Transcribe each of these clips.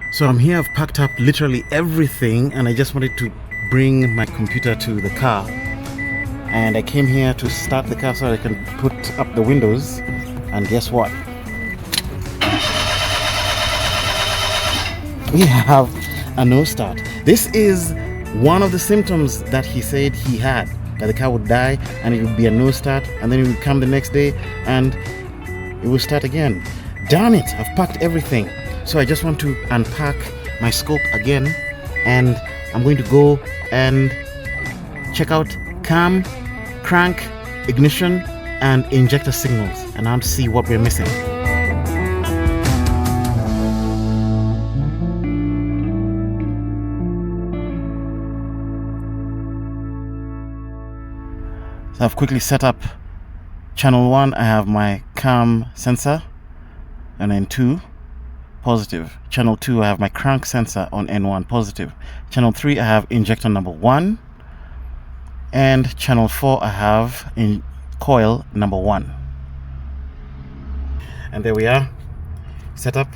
So I'm here, I've packed up literally everything, and I just wanted to bring my computer to the car. And I came here to start the car so I can put up the windows. And guess what? We have a no start. This is one of the symptoms that he said he had, that the car would die and it would be a no start, and then it would come the next day and it will start again. Damn it, I've packed everything. So I just want to unpack my scope again, and I'm going to go and check out cam, crank, ignition, and injector signals, and I'll see what we're missing. So I've quickly set up channel 1. I have my cam sensor, and then 2 positive. Channel 2, I have my crank sensor on N1 positive. Channel 3, I have injector number 1, and channel 4, I have in coil number 1. And there we are, set up,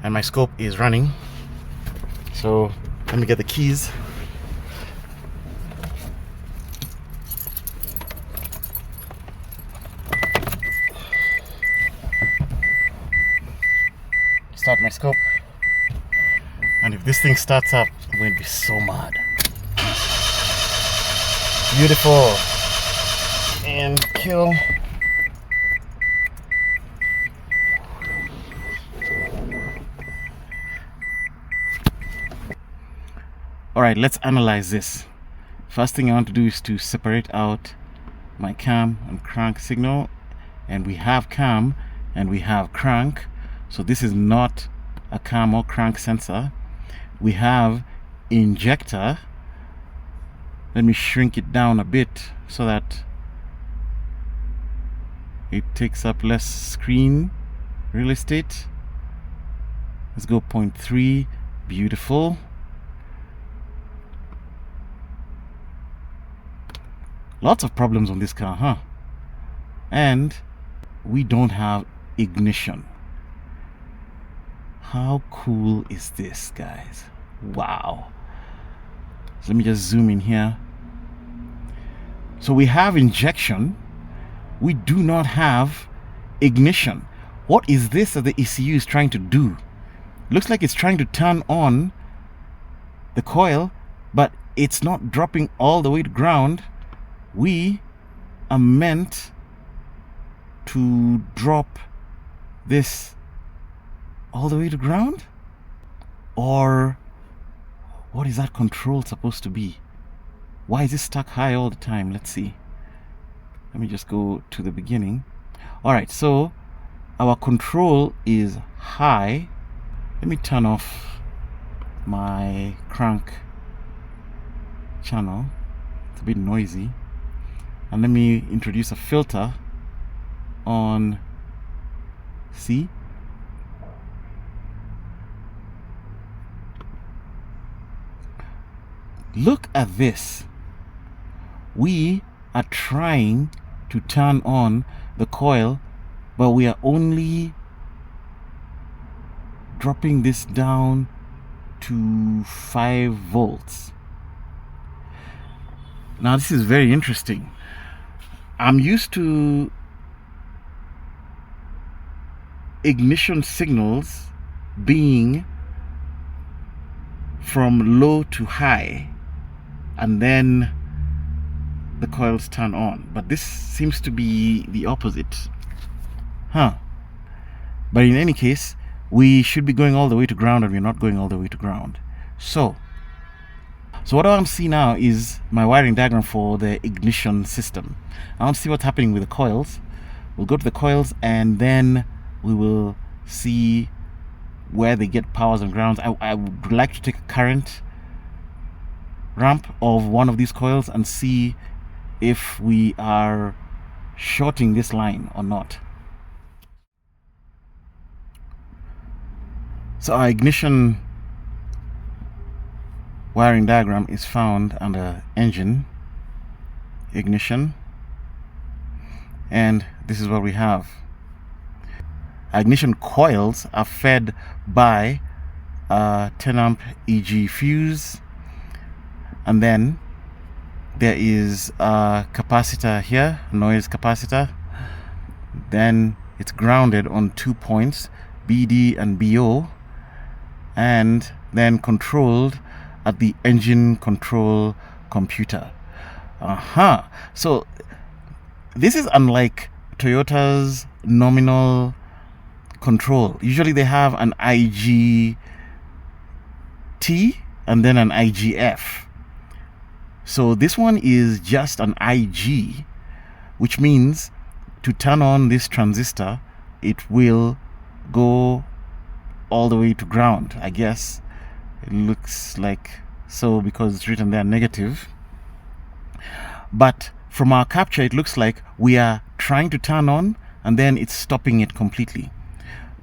and my scope is running. So let me get the keys. Start my scope, and if this thing starts up, I'm going to be so mad. Beautiful. And kill. Alright, let's analyze this. First thing I want to do is to separate out my cam and crank signal, and we have cam and we have crank. So this is not a cam or crank sensor. We have injector. Let me shrink it down a bit so that it takes up less screen real estate. Let's go 0.3. Beautiful. Lots of problems on this car, huh? And we don't have ignition. How cool is this, guys? Wow. So let me just zoom in here. So we have injection. We do not have ignition. What is this that the ECU is trying to do? Looks like it's trying to turn on the coil, but it's not dropping all the way to ground. We are meant to drop this all the way to ground? Or what is that control supposed to be? Why is it stuck high all the time? Let's see. Let me just go to the beginning. Alright, so our control is high. Let me turn off my crank channel. It's a bit noisy. And let me introduce a filter on C. Look at this. We are trying to turn on the coil, but we are only dropping this down to 5 volts. Now this is very interesting. I'm used to ignition signals being from low to high, and then the coils turn on, but this seems to be the opposite, huh? But in any case, we should be going all the way to ground, and we're not going all the way to ground. So what I want to see now is my wiring diagram for the ignition system. I want to see what's happening with the coils. We'll go to the coils, and then we will see where they get powers and grounds. I would like to take a current ramp of one of these coils and see if we are shorting this line or not. So our ignition wiring diagram is found under engine, ignition, and this is what we have. Our ignition coils are fed by a 10 amp EG fuse, and then there is a capacitor here, noise capacitor. Then it's grounded on 2 points, BD and BO, and then controlled at the engine control computer. So this is unlike Toyota's nominal control. Usually they have an IGT and then an IGF. So this one is just an IG, which means to turn on this transistor, it will go all the way to ground. I guess it looks like so because it's written there negative. But from our capture, it looks like we are trying to turn on and then it's stopping it completely.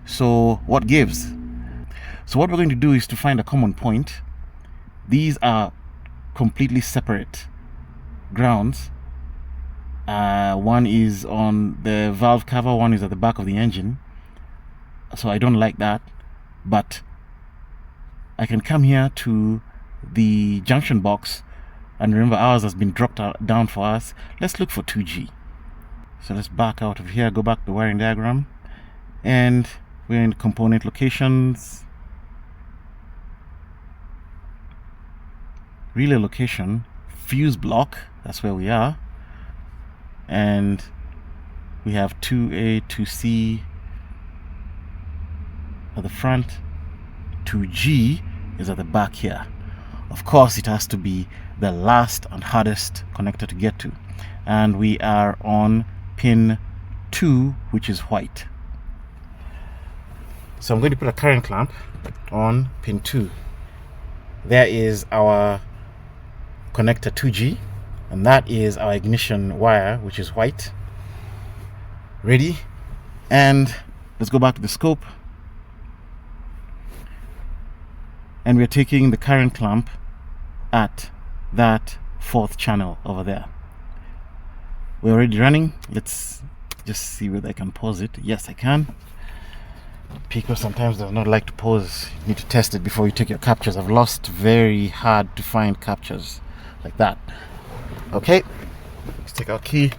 So what gives? So what we're going to do is to find a common point. These are completely separate grounds. One is on the valve cover, one is at the back of the engine. So I don't like that, but I can come here to the junction box, and remember ours has been dropped down for us. Let's look for 2G. So let's back out of here, go back to the wiring diagram, and we're in component locations, relay location, fuse block, that's where we are, and we have 2A, 2C at the front, 2G is at the back here. Of course, it has to be the last and hardest connector to get to, and we are on pin 2, which is white. So I'm going to put a current clamp on pin 2. There is our connector 2G, and that is our ignition wire, which is white. Ready? And let's go back to the scope, and we're taking the current clamp at that 4th channel over there. We're already running. Let's just see whether I can pause it. Yes, I can. Pico sometimes does not like to pause. You need to test it before you take your captures. I've lost very hard to find captures like that. Okay, let's take our key,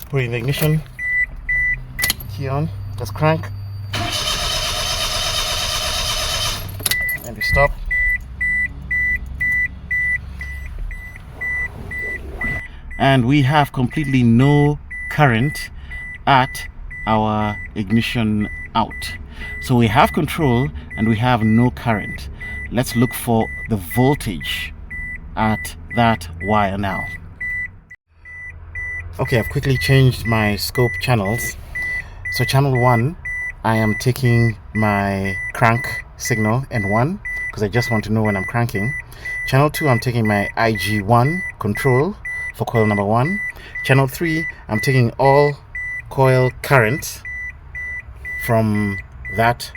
put it in the ignition, key on, let's crank, and we stop. And we have completely no current at our ignition out. So we have control and we have no current. Let's look for the voltage at that wire now. Okay, I've quickly changed my scope channels. So channel 1, I am taking my crank signal N1 because I just want to know when I'm cranking. Channel 2, I'm taking my IG1 control for coil number 1. Channel 3, I'm taking all coil current from that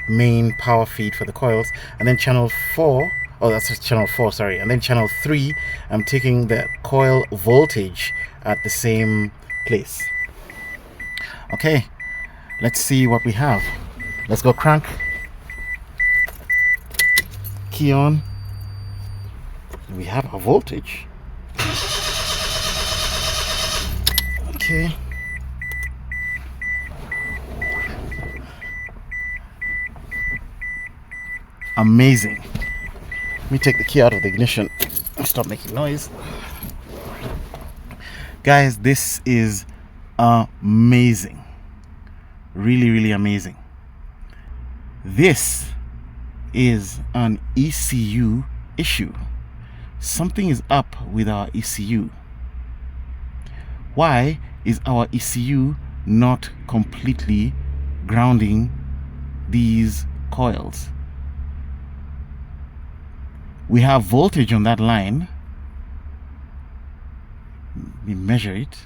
main power feed for the coils, and then channel 4, oh that's just channel 4, sorry, and then channel 3, I'm taking the coil voltage at the same place. Okay, let's see what we have. Let's go crank, key on, we have a voltage. Okay, amazing. Let me take the key out of the ignition and stop making noise. Guys, this is amazing. Really, really amazing. This is an ECU issue. Something is up with our ECU. Why is our ECU not completely grounding these coils? We have voltage on that line. We measure it.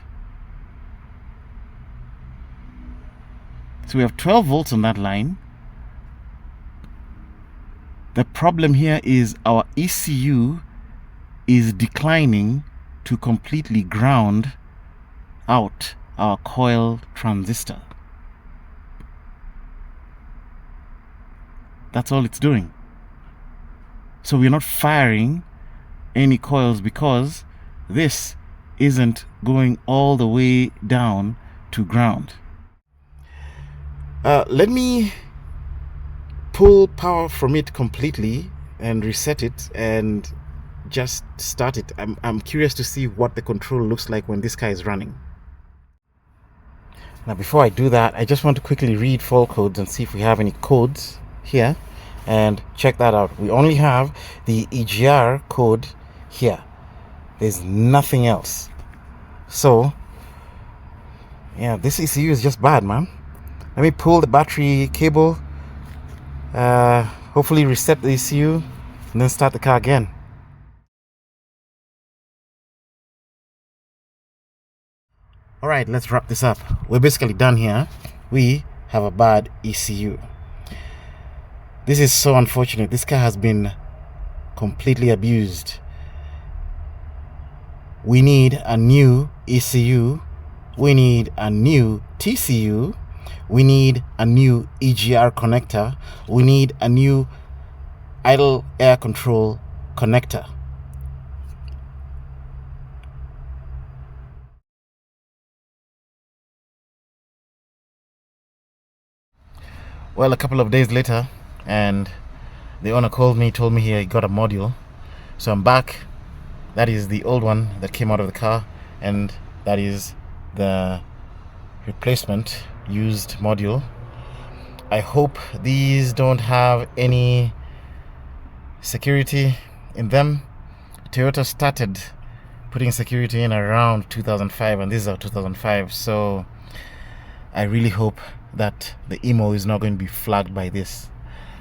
So we have 12 volts on that line. The problem here is our ECU is declining to completely ground out our coil transistor. That's all it's doing. So we're not firing any coils because this isn't going all the way down to ground. Let me pull power from it completely and reset it and just start it. I'm curious to see what the control looks like when this car is running. Now before I do that, I just want to quickly read fault codes and see if we have any codes here and check that out. We only have the EGR code here. There's nothing else. So yeah, this ECU is just bad, man. Let me pull the battery cable, hopefully reset the ECU and then start the car again. Alright, let's wrap this up. We're basically done here. We have a bad ECU. This is so unfortunate. This car has been completely abused. We need a new ECU. We need a new TCU. We need a new EGR connector. We need a new idle air control connector. Well, a couple of days later, and the owner called me, told me he got a module. So I'm back. That is the old one that came out of the car, and that is the replacement used module. I hope these don't have any security in them. Toyota started putting security in around 2005, and this is our 2005. So I really hope that the emo is not going to be flagged by this,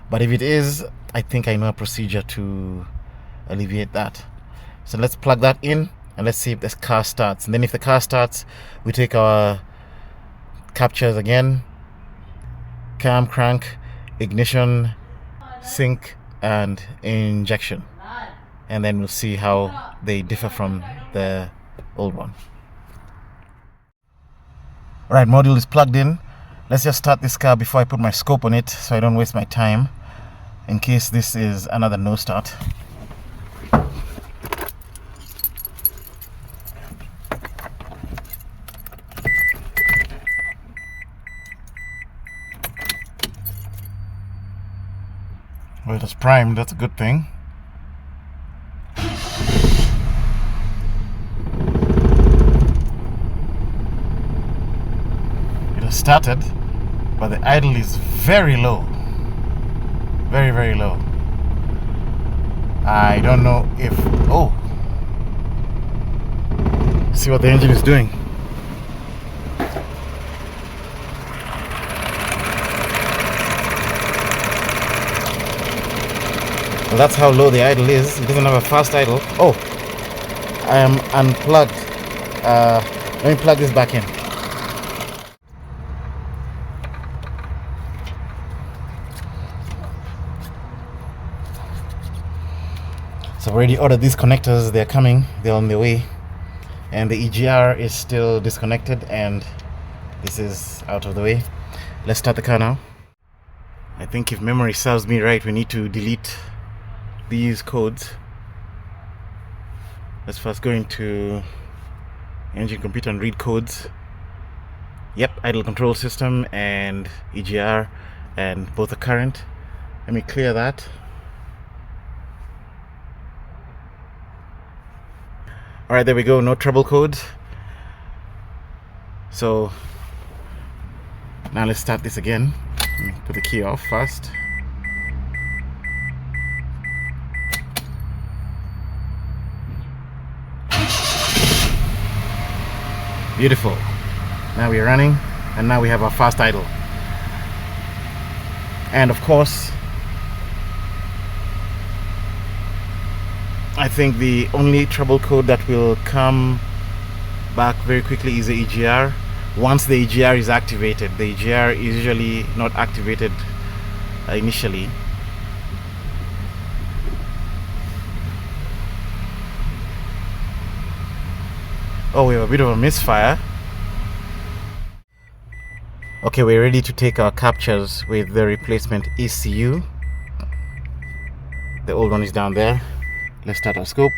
but if it is, I think I know a procedure to alleviate that. So let's plug that in and let's see if this car starts, and then if the car starts, we take our captures again: cam, crank, ignition, sync, and injection, and then we'll see how they differ from the old one. Alright, module is plugged in. Let's just start this car before I put my scope on it so I don't waste my time in case this is another no start. Well, it is primed, that's a good thing. It has started, but the idle is very low. Very, very low. I don't know if... Oh! See what the engine is doing. Well, that's how low the idle is. It doesn't have a fast idle. Oh! I am unplugged. Let me plug this back in. So I've already ordered these connectors. They're coming. They're on their way. And the EGR is still disconnected, and this is out of the way. Let's start the car now. I think if memory serves me right, we need to delete these codes. Let's first go into engine computer and read codes. Yep, idle control system and EGR, and both are current. Let me clear that. Alright, there we go, no trouble codes. So now let's start this again. Put the key off first. Beautiful. Now we're running, and now we have our fast idle. And of course, I think the only trouble code that will come back very quickly is the EGR. Once the EGR is activated, the EGR is usually not activated initially. Oh, we have a bit of a misfire. Okay, we're ready to take our captures with the replacement ECU. The old one is down there. Let's start our scope.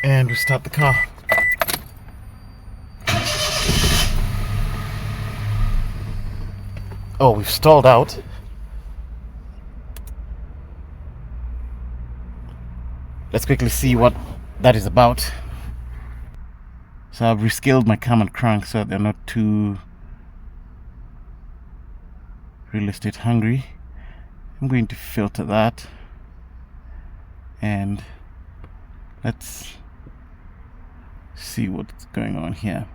And we start the car. Oh, we've stalled out. Let's quickly see what that is about. So I've rescaled my cam and crank so they're not too real estate hungry. I'm going to filter that. And let's see what's going on here.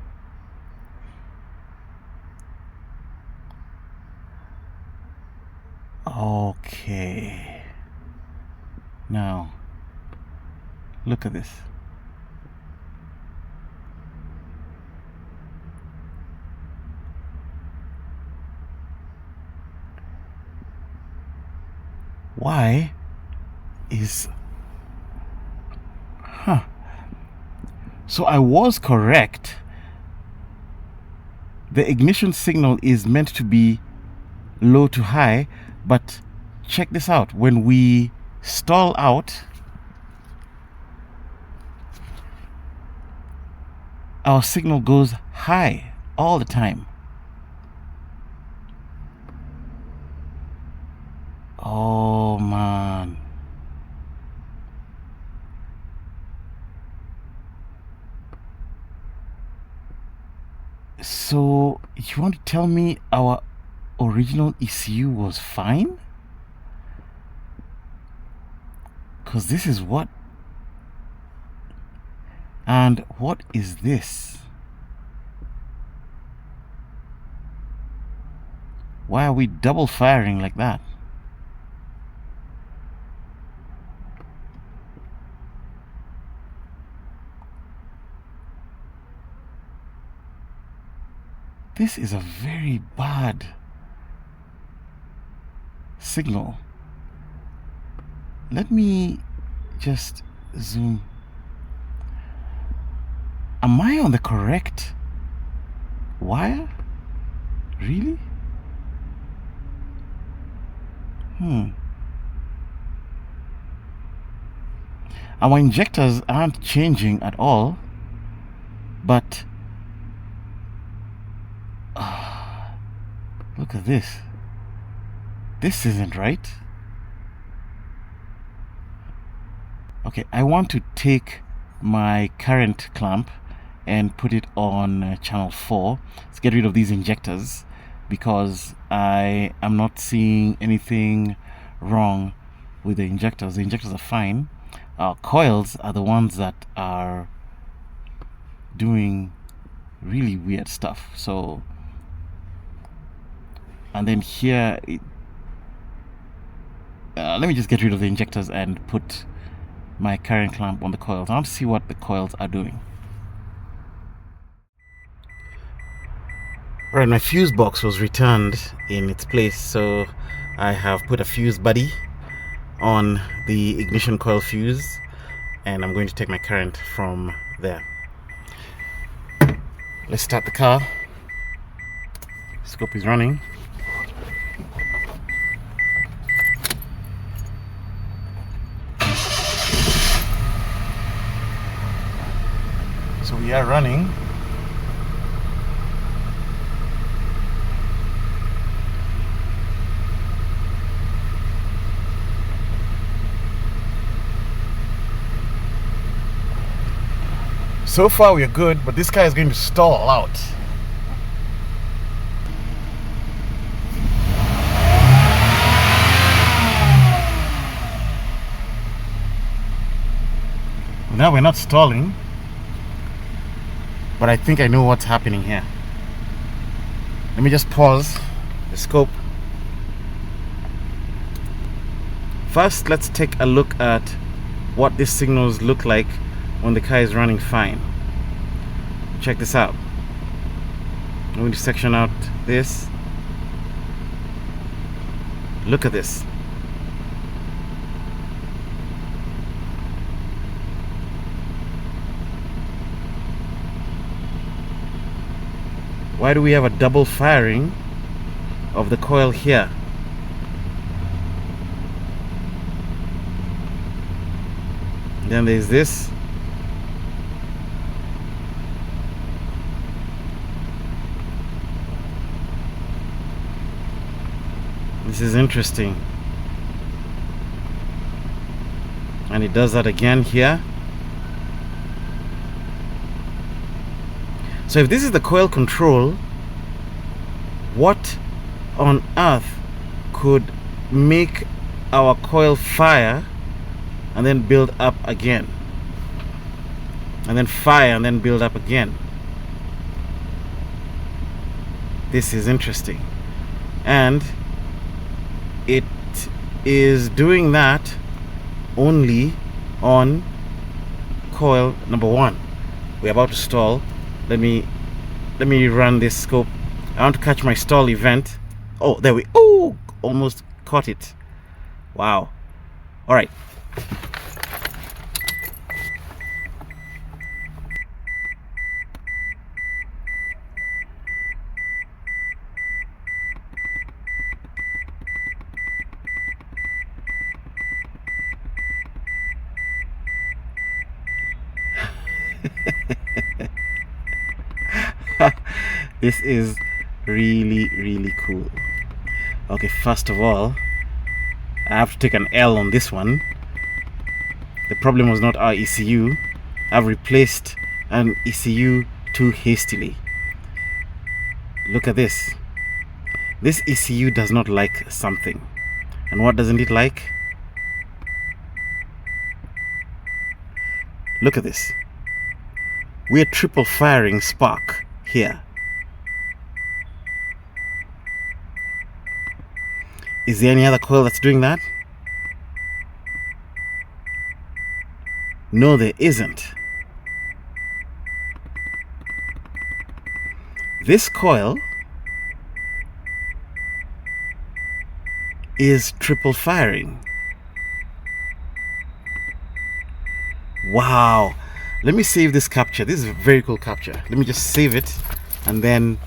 Okay. Now, look at this. Why is... So I was correct. The ignition signal is meant to be low to high, but check this out. When we stall out, our signal goes high all the time. Oh man. So you want to tell me our original ECU was fine? Because this is what... And what is this? Why are we double firing like that? This is a very bad signal. Let me just zoom. Am I on the correct wire? Really? Our injectors aren't changing at all, but look at this. This isn't right. Okay, I want to take my current clamp and put it on channel 4. Let's get rid of these injectors because I am not seeing anything wrong with the injectors. The injectors are fine. Our coils are the ones that are doing really weird stuff. So, and then here, let me just get rid of the injectors and put my current clamp on the coils. I want to see what the coils are doing. Right, my fuse box was returned in its place, so I have put a fuse buddy on the ignition coil fuse, and I'm going to take my current from there. Let's start the car. Scope is running. So we are running. So far we are good, but this car is going to stall out. Now we're not stalling, but I think I know what's happening here. Let me just pause the scope. First, let's take a look at what these signals look like when the car is running fine. Check this out. I'm going to section out this. Look at this. Why do we have a double firing of the coil here? Then there's this. This is interesting. And it does that again here. So if this is the coil control, what on earth could make our coil fire and then build up again, and then fire and then build up again? This is interesting. And it is doing that only on coil number 1. We're about to stall. Let me run this scope. I want to catch my stall event. Oh, there we almost caught it. Wow. All right. This is really cool. Okay, first of all, I have to take an L on this one. The problem was not our ECU. I've replaced an ECU too hastily. Look at this. This ECU does not like something. And what doesn't it like? Look at this. We're triple firing spark here. Is there any other coil that's doing that? No, there isn't. This coil is triple firing. Wow. Let me save this capture. This is a very cool capture. Let me just save it, and then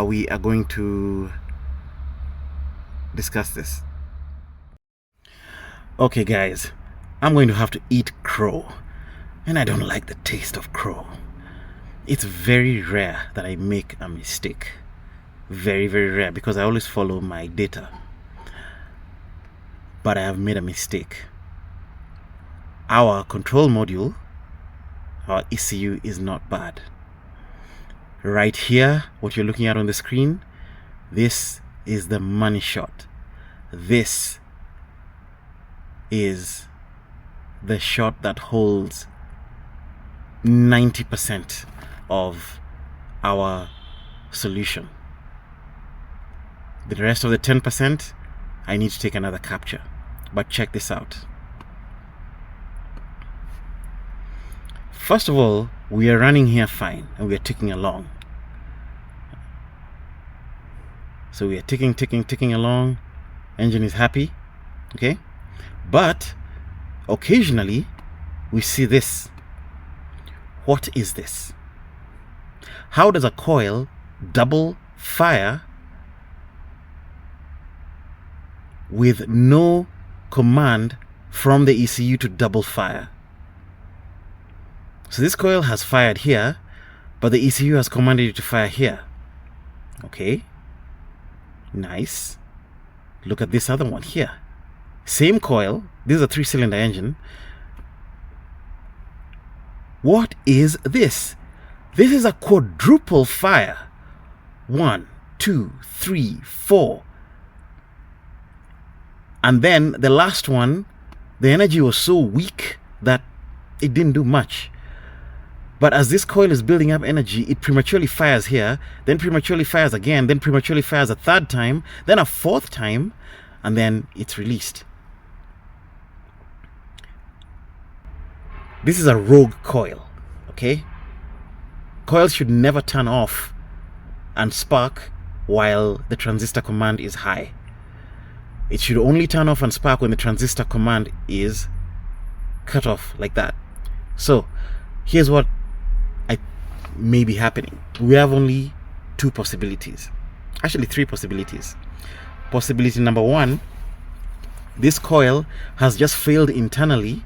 we are going to discuss this. Okay guys, I'm going to have to eat crow, and I don't like the taste of crow. It's very rare that I make a mistake. Very rare, because I always follow my data. But I have made a mistake. Our control module, our ECU, is not bad. Right here, what you're looking at on the screen, this is the money shot. This is the shot that holds 90% of our solution. The rest of the 10%, I need to take another capture. But check this out. First of all, we are running here fine, and we are ticking along. So we are ticking along. Engine is happy. Okay? But occasionally we see this. What is this? How does a coil double fire with no command from the ECU to double fire? So this coil has fired here, but the ECU has commanded it to fire here. Okay, nice. Look at this other one here. Same coil. This is a 3-cylinder engine. What is this? This is a quadruple fire. 1, 2, 3, 4. And then the last one, the energy was so weak that it didn't do much. But as this coil is building up energy, it prematurely fires here, then prematurely fires again, then prematurely fires a third time, then a fourth time, and then it's released. This is a rogue coil, okay? Coils should never turn off and spark while the transistor command is high. It should only turn off and spark when the transistor command is cut off, like that. So here's what may be happening. We have only 2 possibilities, actually 3 possibilities. Possibility number 1, this coil has just failed internally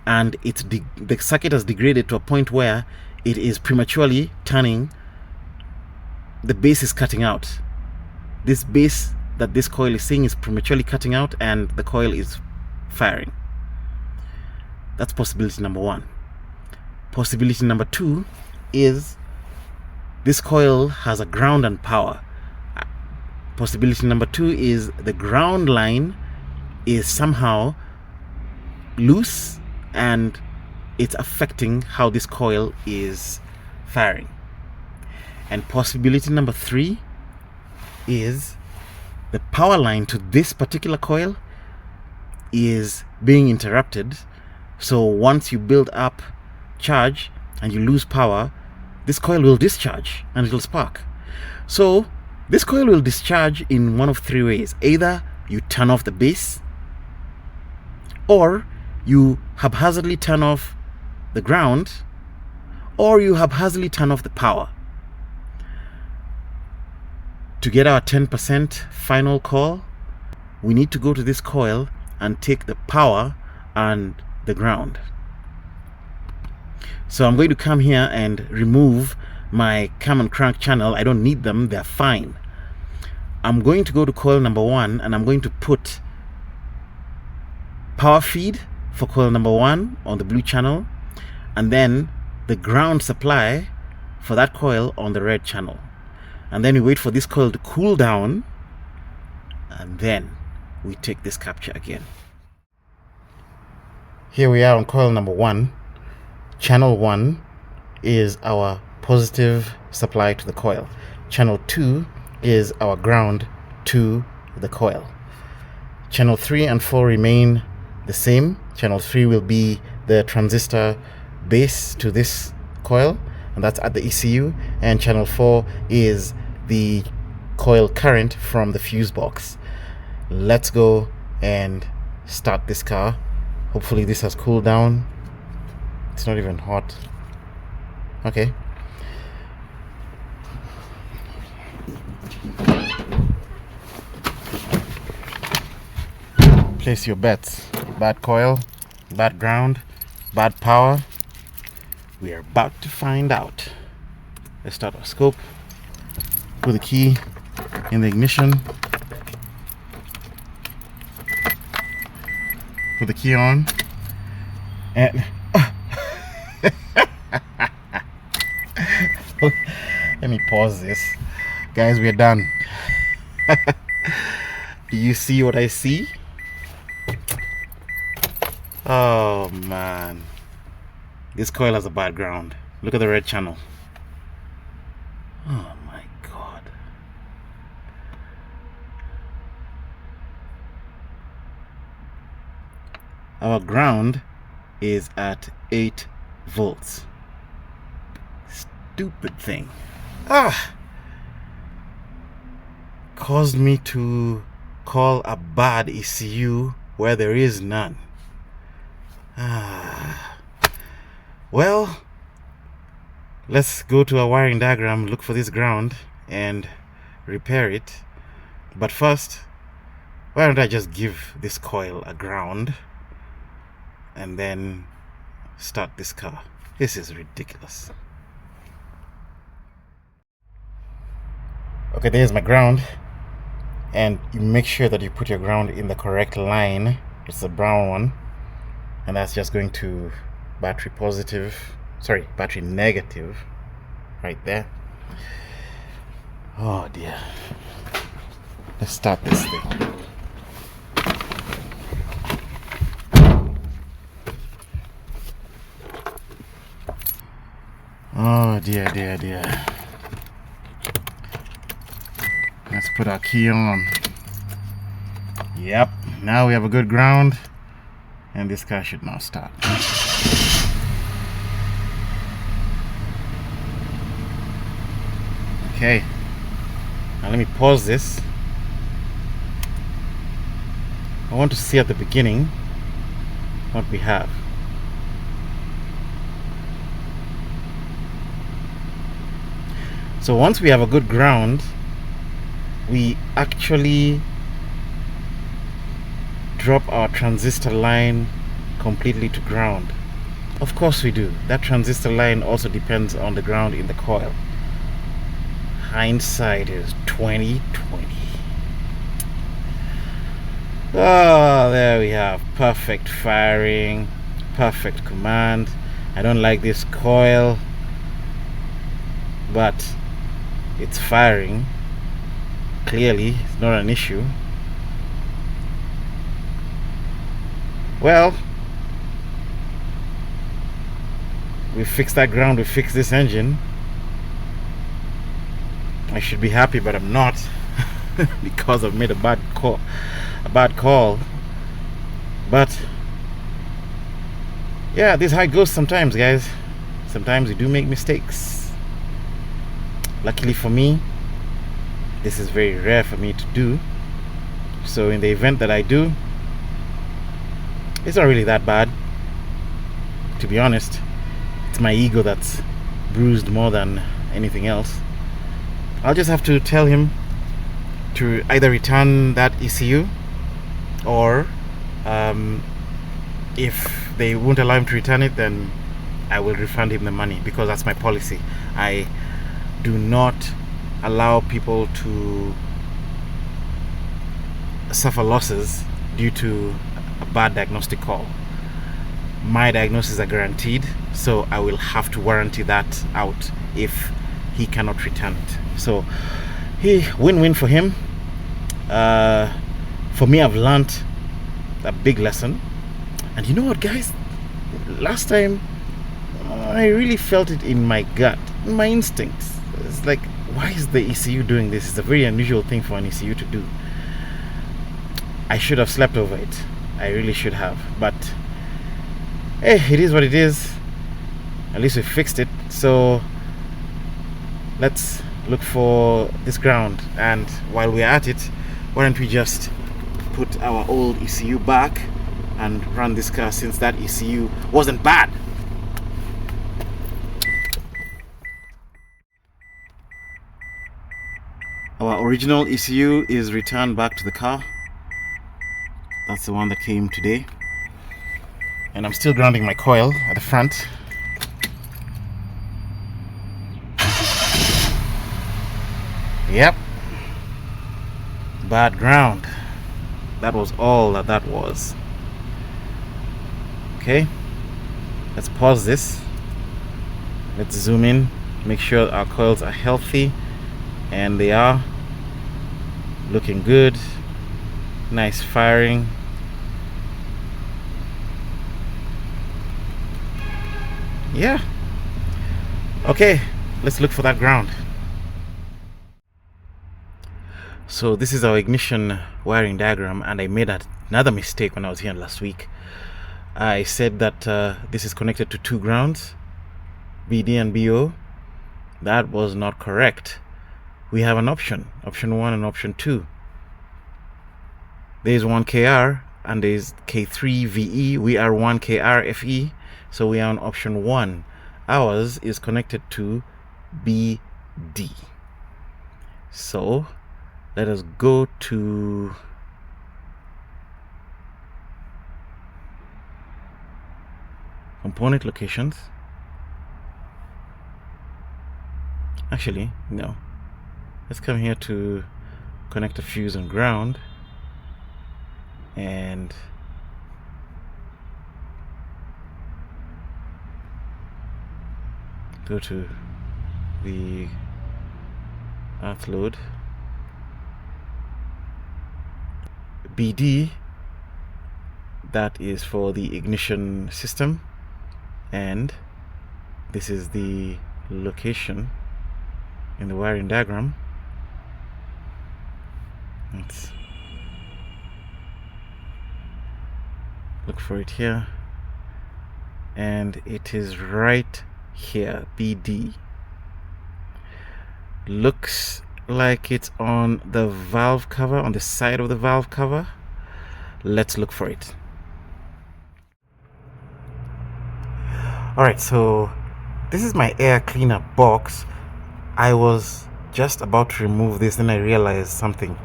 and the circuit has degraded to a point where it is prematurely turning. The base is cutting out. This base that this coil is seeing is prematurely cutting out, and the coil is firing. That's possibility number one. Possibility number two is this coil has a ground and power. Possibility number two is the ground line is somehow loose and it's affecting how this coil is firing. And possibility number three is the power line to this particular coil is being interrupted. So once you build up charge and you lose power, this coil will discharge and it will spark. So this coil will discharge in one of three ways. Either you turn off the base, or you haphazardly turn off the ground, or you haphazardly turn off the power. To get our 10% final call, we need to go to this coil and take the power and the ground. So I'm going to come here and remove my cam and crank channel. I don't need them, they're fine. I'm going to go to coil number one and I'm going to put power feed for coil number one on the blue channel, and then the ground supply for that coil on the red channel. And then we wait for this coil to cool down, and then we take this capture again. Here we are on coil number one. Channel 1 is our positive supply to the coil. Channel 2 is our ground to the coil. Channel 3 and 4 remain the same. Channel 3 will be the transistor base to this coil, and that's at the ECU. And channel 4 is the coil current from the fuse box. Let's go and start this car. Hopefully this has cooled down. It's not even hot. Okay. Place your bets. Bad coil, bad ground, bad power. We are about to find out. Let's start our scope. Put the key in the ignition. Put the key on. And let me pause this. Guys, we're done. Do you see what I see? Oh man. This coil has a bad ground. Look at the red channel. Oh my god. Our ground is at 8 volts. Stupid thing. Caused me to call a bad ECU where there is none. Well, let's go to a wiring diagram, look for this ground and repair it. But first, why don't I just give this coil a ground and then start this car? This is ridiculous. Okay, there's my ground, and you make sure that you put your ground in the correct line. It's the brown one, and that's just going to battery negative right there. Oh dear. Let's start this thing. Oh dear. Let's put our key on. Yep, now we have a good ground, and this car should now start. Okay, now let me pause this. I want to see at the beginning what we have. So once we have a good ground, we actually drop our transistor line completely to ground. Of course we do. That transistor line also depends on the ground in the coil. Hindsight is 2020. Oh, there we have perfect firing, perfect command. I don't like this coil, but it's firing. Clearly, it's not an issue. Well, we fixed that ground, we fixed this engine. I should be happy, but I'm not because I've made a bad call. But yeah, this is how it goes sometimes, guys. Sometimes we do make mistakes. Luckily for me, this is very rare for me to do. So in the event that I do, it's not really that bad, to be honest. It's my ego that's bruised more than anything else. I'll just have to tell him to either return that ECU, or if they won't allow him to return it, then I will refund him the money, because that's my policy. I do not allow people to suffer losses due to a bad diagnostic call. My diagnoses are guaranteed, so I will have to warranty that out if he cannot return it. So win-win for him. For me, I've learned a big lesson. And you know what, guys, last time I really felt it in my gut, in my instincts. It's like, why is the ECU doing this? It's a very unusual thing for an ECU to do. I should have slept over it. I really should have. But hey, it is what it is. At least we fixed it. So let's look for this ground, and while we're at it, why don't we just put our old ECU back and run this car, since that ECU wasn't bad. Our original ECU is returned back to the car. That's the one that came today. And I'm still grounding my coil at the front. Yep. Bad ground. That was all that was. Okay. Let's pause this. Let's zoom in. Make sure our coils are healthy. And they are. Looking good. Nice firing. Yeah. Okay. Let's look for that ground. So this is our ignition wiring diagram, and I made another mistake when I was here last week. I said that this is connected to two grounds, BD and BO. That was not correct. We have an option 1 and option 2. There's 1 KR and there's K3 VE. We are 1 KR FE, so we are on option 1. Ours is connected to BD. So let us go to component locations. Actually, no. Let's come here to connect a fuse and ground, and go to the earth load. BD, that is for the ignition system, and this is the location in the wiring diagram. Let's look for it here, and it is right here. BD looks like it's on the valve cover, on the side of the valve cover. Let's look for it. Alright, so this is my air cleaner box. I was just about to remove this, then I realized something.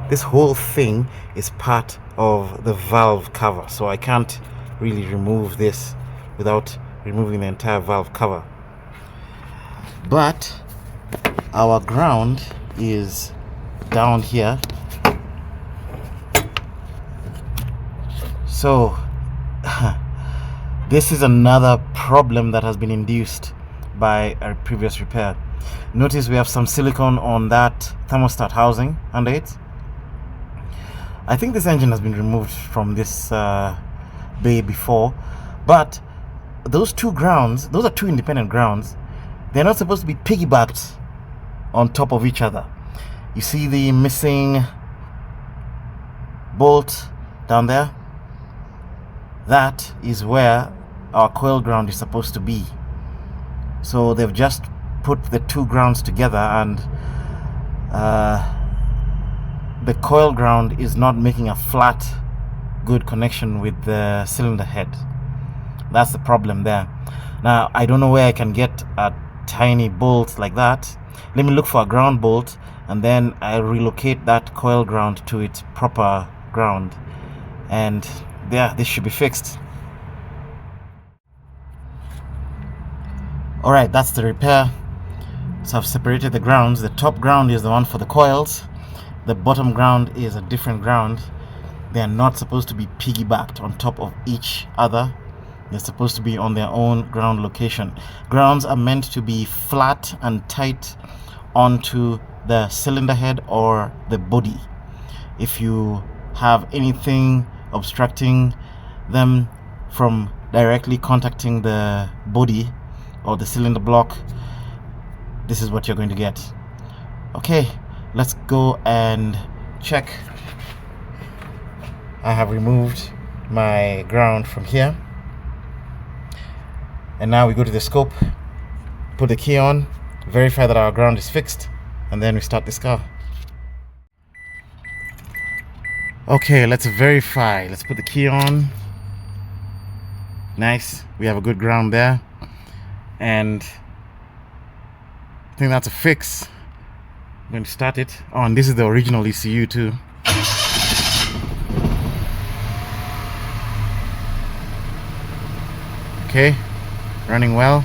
This whole thing is part of the valve cover, so I can't really remove this without removing the entire valve cover. But our ground is down here. So this is another problem that has been induced by a previous repair. Notice we have some silicone on that thermostat housing under it. I think this engine has been removed from this bay before, but those two grounds, those are two independent grounds. They're not supposed to be piggybacked on top of each other. You see the missing bolt down there? That is where our coil ground is supposed to be. So they've just put the two grounds together, and the coil ground is not making a flat, good connection with the cylinder head. That's the problem there. Now, I don't know where I can get a tiny bolt like that. Let me look for a ground bolt, and then I'll relocate that coil ground to its proper ground. And there, this should be fixed. Alright, that's the repair. So I've separated the grounds. The top ground is the one for the coils. The bottom ground is a different ground. They are not supposed to be piggybacked on top of each other. They're supposed to be on their own ground location. Grounds are meant to be flat and tight onto the cylinder head or the body. If you have anything obstructing them from directly contacting the body or the cylinder block, this is what you're going to get. Okay, let's go and check. I have removed my ground from here, and now we go to the scope, put the key on, verify that our ground is fixed, and then we start this car. Okay, let's verify. Let's put the key on. Nice, we have a good ground there, and I think that's a fix. I'm going to start it. Oh, and this is the original ECU too. Okay, running well.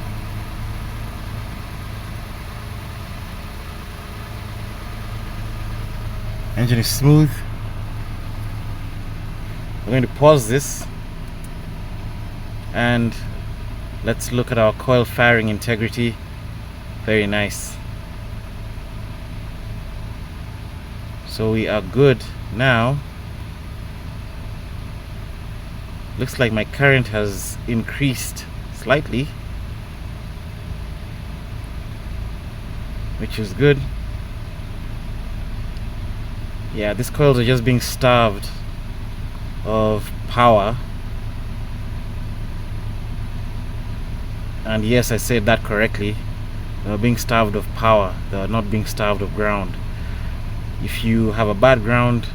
Engine is smooth. We're going to pause this and let's look at our coil firing integrity. Very nice. So we are good now. Looks like my current has increased slightly, which is good. Yeah, these coils are just being starved of power. And yes, I said that correctly. They are being starved of power. They are not being starved of ground. If you have a bad ground,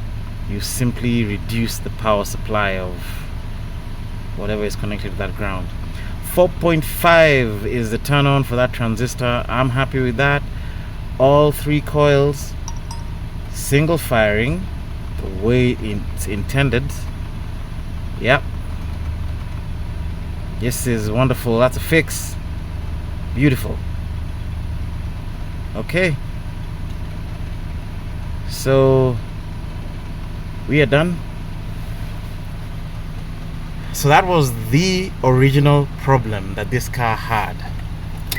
you simply reduce the power supply of whatever is connected to that ground. 4.5 is the turn on for that transistor. I'm happy with that. All three coils single firing the way it's intended. Yep, this is wonderful. That's a fix. Beautiful. Okay, so we are done. So that was the original problem that this car had: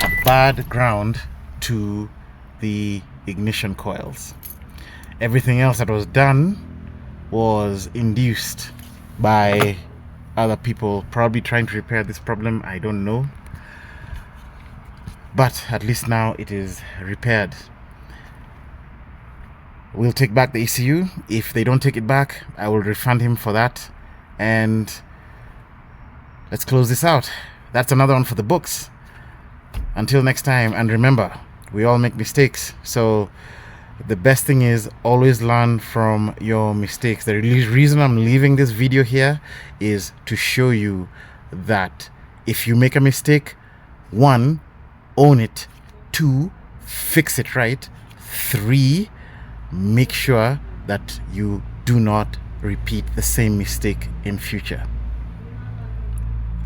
a bad ground to the ignition coils. Everything else that was done was induced by other people probably trying to repair this problem. I don't know, but at least now it is repaired. We'll take back the ECU. If they don't take it back, I will refund him for that, and let's close this out. That's another one for the books. Until next time, and remember, we all make mistakes, so the best thing is always learn from your mistakes. The reason I'm leaving this video here is to show you that if you make a mistake, 1, own it. 2, fix it right. 3, make sure that you do not repeat the same mistake in future.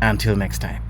Until next time.